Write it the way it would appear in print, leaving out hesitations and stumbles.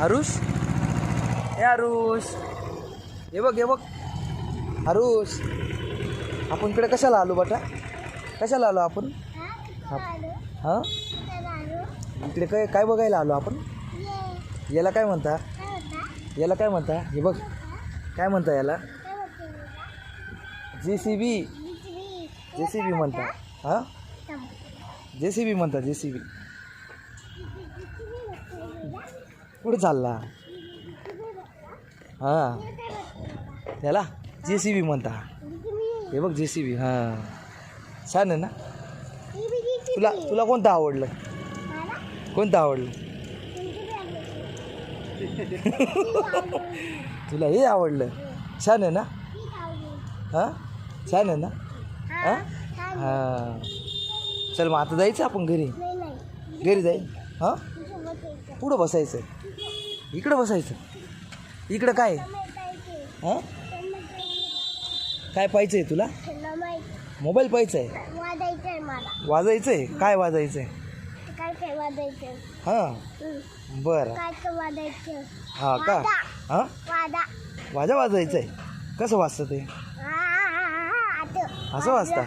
आरुष, हे आरुष, हे बघ आरुष, आपण इकडे कशाला आलो बेटा? कशाला आलो आपण? हां, इकडे काय बघायला आलो आपण? याला काय म्हणता? याला काय म्हणता? हे बघ, काय म्हणता याला? JCB म्हणता. हां, JCB म्हणता. JCB कुठे चालला? हां, याला JCB म्हणता. हे बघ JCB. हां, छान आहे ना? तुला कोणतं आवडलं? कोणतं आवडलं? तुला हे आवडलं? छान आहे ना? हां, छान आहे ना? हां हां, चल मग आता जायचं आपण घरी. घरी जाईल. हां, पुढं बसायचं, इकडं बसायचं. इकडं काय? हां, काय पाहिजे आहे तुला? मोबाईल पाहिजे आहे. वाजायचं आहे. काय वाजायचं आहे? हां, बरं. हां का? हां, वाजा वाजायचं आहे. कसं वाजतं ते? असं वाजता?